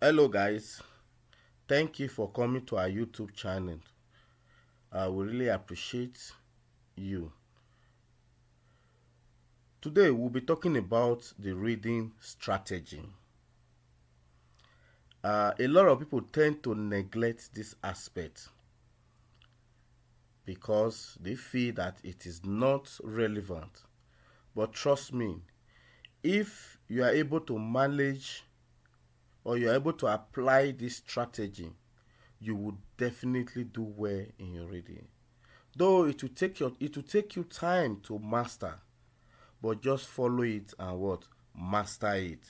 Hello guys, thank you for coming to our YouTube channel. We really appreciate you. Today we'll be talking about the reading strategy. A lot of people tend to neglect this aspect because they feel that it is not relevant. But trust me, if you are able to manage or you are able to apply this strategy, you will definitely do well in your reading. Though it will take you time to master, but just follow it and master it,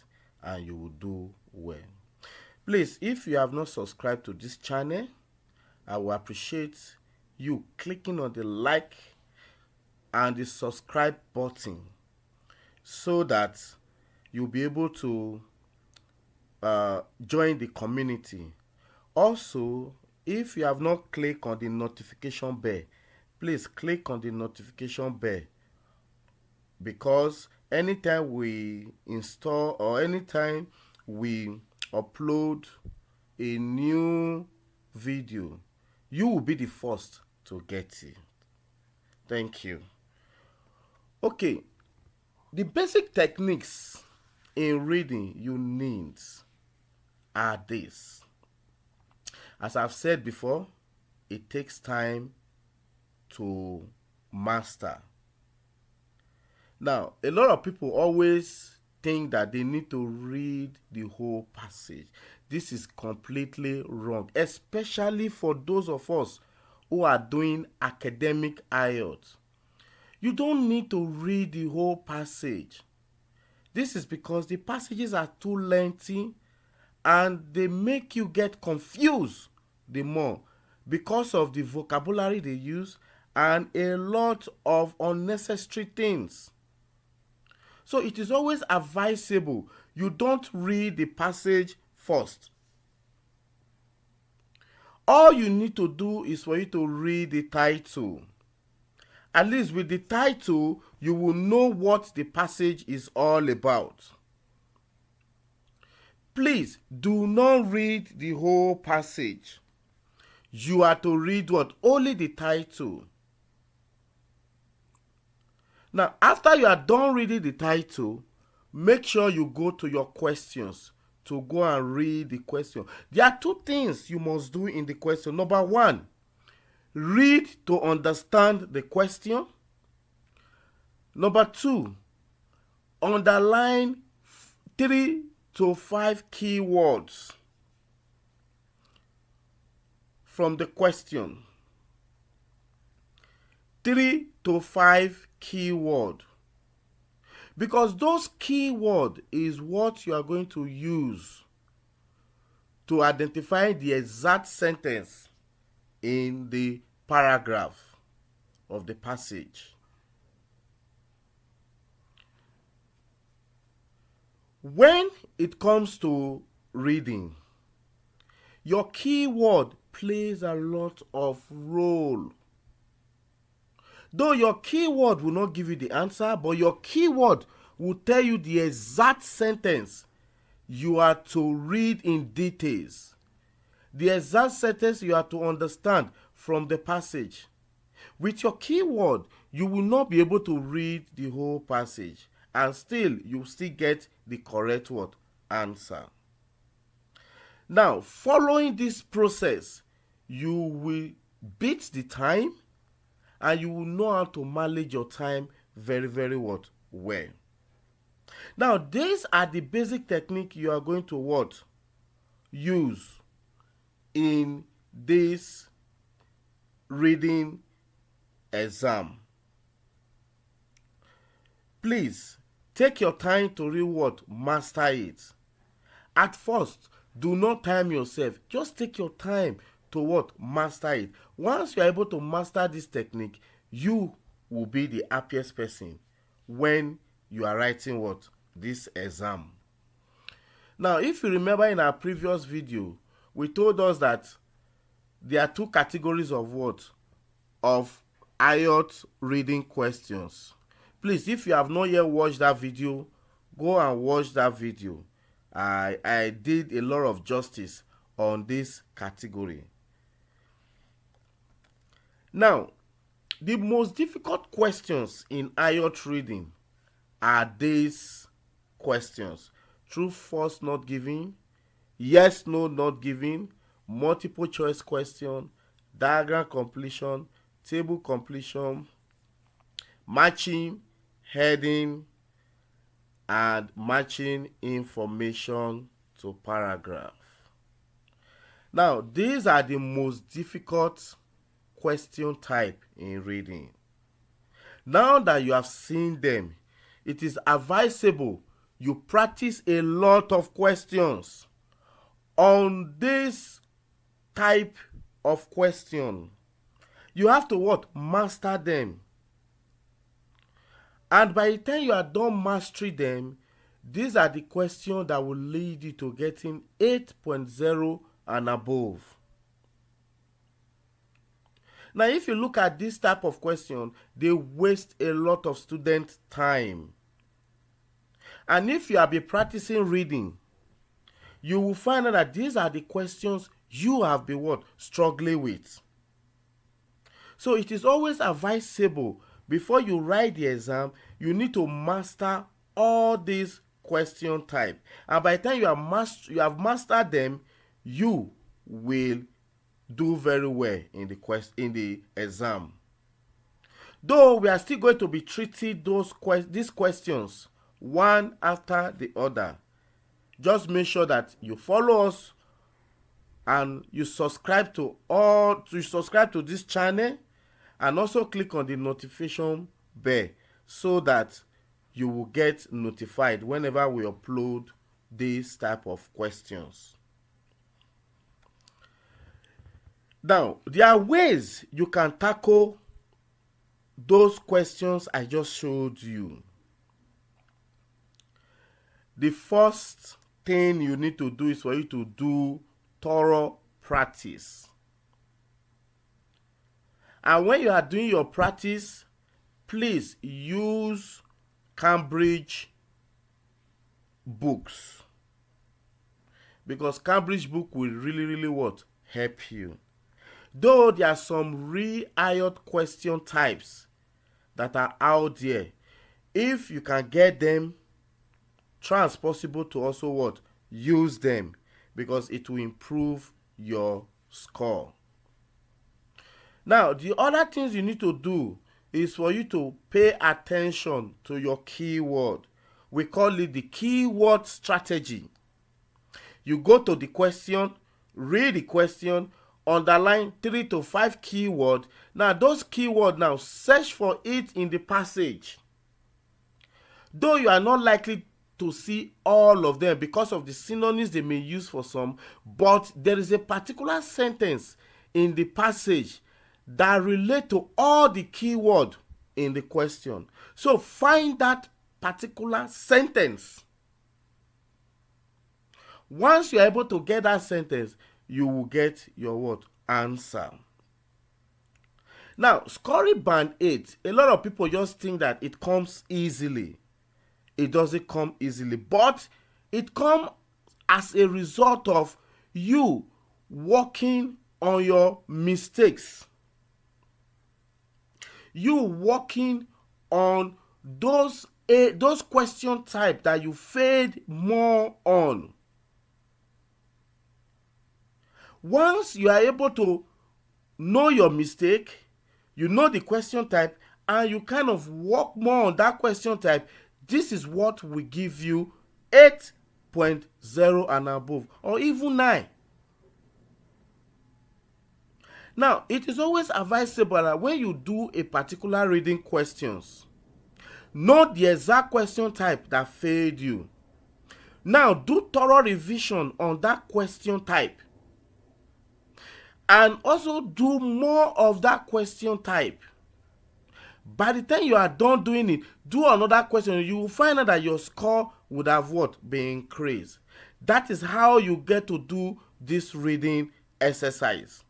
and you will do well. Please, if you have not subscribed to this channel, I will appreciate you clicking on the like and the subscribe button so that you'll be able to join the community. Also, if you have not clicked on the notification bell, please click on the notification bell, because anytime we install or anytime we upload a new video, you will be the first to get it. Thank you. Okay, the basic techniques in reading you need are this. As I've said before, it takes time to master. Now, a lot of people always think that they need to read the whole passage. This is completely wrong, especially for those of us who are doing academic IELTS. You don't need to read the whole passage. This is because the passages are too lengthy and they make you get confused the more because of the vocabulary they use and a lot of unnecessary things. So it is always advisable you don't read the passage first. All you need to do is for you to read the title. At least with the title, you will know what the passage is all about. Please do not read the whole passage. You are to read what? Only the title. Now, after you are done reading the title, make sure you go to your questions to go and read the question. There are two things you must do in the question. Number one, read to understand the question. Number two, underline 3 to 5 keywords from the question. 3 to 5 keyword, because those keyword is what you are going to use to identify the exact sentence in the paragraph of the passage. When it comes to reading, your keyword plays a lot of role. Though your keyword will not give you the answer, but your keyword will tell you the exact sentence you are to read in details. The exact sentence you are to understand from the passage. With your keyword, you will not be able to read the whole passage, and still you still get the correct answer. Now, following this process, you will beat the time and you will know how to manage your time very well. Now, these are the basic technique you are going to use in this reading exam. Please take your time to read master it. At first, do not time yourself. Just take your time to master it. Once you are able to master this technique, you will be the happiest person when you are writing this exam. Now, if you remember in our previous video, we told us that there are two categories of IELTS reading questions. Please, if you have not yet watched that video, go and watch that video I did a lot of justice on this category. Now, the most difficult questions in IELTS reading are these questions: true, false, not given, yes, no, not given, multiple choice question, diagram completion, table completion, matching heading, and matching information to paragraph. Now, these are the most difficult question type in reading. Now that you have seen them, it is advisable you practice a lot of questions on this type of question. You have to what? Master them. And by the time you are done mastering them, these are the questions that will lead you to getting 8.0 and above. Now, if you look at this type of question, they waste a lot of student time. And if you have been practicing reading, you will find out that these are the questions you have been what? Struggling with. So it is always advisable, before you write the exam, you need to master all these question type. And by the time you have mastered them, you will do very well in the exam. Though we are still going to be treating these questions one after the other. Just make sure that you follow us and you subscribe to this channel, and also click on the notification bell so that you will get notified whenever we upload these type of questions. Now, there are ways you can tackle those questions I just showed you. The first thing you need to do is for you to do thorough practice. And when you are doing your practice, please use Cambridge books, because Cambridge book will really what? Help you. Though there are some real IELTS question types that are out there, if you can get them, try as possible to also what? Use them, because it will improve your score. Now, the other things you need to do is for you to pay attention to your keyword. We call it the keyword strategy. You go to the question, read the question, underline 3 to 5 keywords. Now, those keywords, now search for it in the passage. Though you are not likely to see all of them because of the synonyms they may use for some, but there is a particular sentence in the passage that relate to all the keywords in the question. So find that particular sentence. Once you are able to get that sentence, you will get your what? Answer. Now, scoring band 8, a lot of people just think that it comes easily. It doesn't come easily, but it comes as a result of you working on your mistakes. You working on those question type that you failed more on. Once you are able to know your mistake, you know the question type, and you kind of work more on that question type, this is what will give you 8.0 and above, or even 9. Now, it is always advisable that when you do a particular reading questions, know the exact question type that failed you. Now, do thorough revision on that question type, and also do more of that question type. By the time you are done doing it, do another question. You will find out that your score would have what? Been increased. That is how you get to do this reading exercise.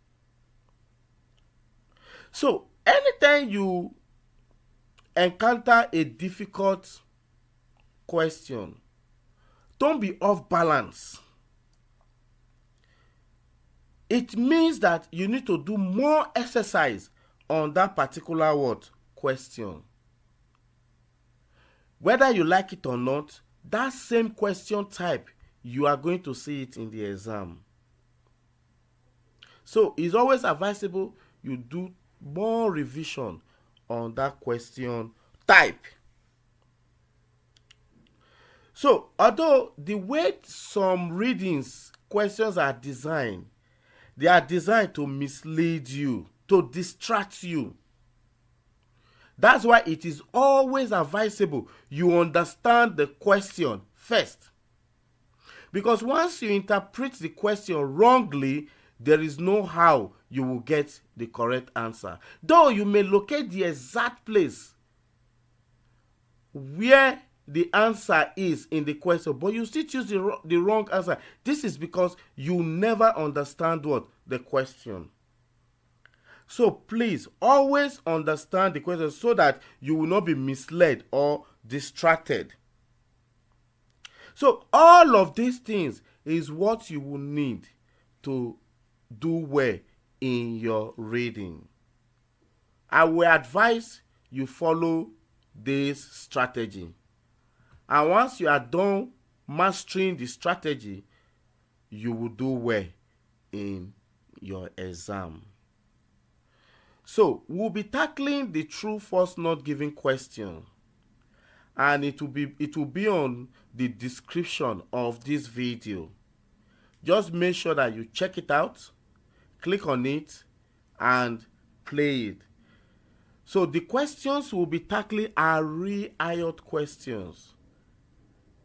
So, anytime you encounter a difficult question, Don't be off balance. It means that you need to do more exercise on that particular word question. Whether you like it or not, that same question type, you are going to see it in the exam. So it's always advisable you do more revision on that question type. So although the way some readings questions are designed, they are designed to mislead you, to distract you. That's why it is always advisable you understand the question first. Because once you interpret the question wrongly, there is no how you will get the correct answer. Though you may locate the exact place where the answer is in the question, but you still choose the wrong answer. This is because you never understand what? The question. So please always understand the question so that you will not be misled or distracted. So all of these things is what you will need to do well in your reading. I will advise you follow this strategy. And once you are done mastering the strategy, you will do well in your exam. So we'll be tackling the true, false, not given question, and it will be on the description of this video. Just make sure that you check it out, click on it, and play it. So the questions we'll be tackling are real IELTS questions.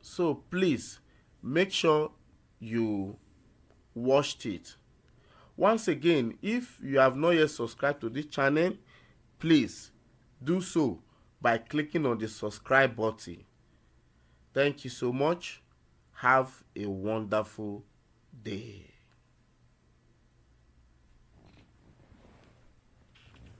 So please make sure you watched it. Once again, if you have not yet subscribed to this channel, please do so by clicking on the subscribe button. Thank you so much. Have a wonderful day.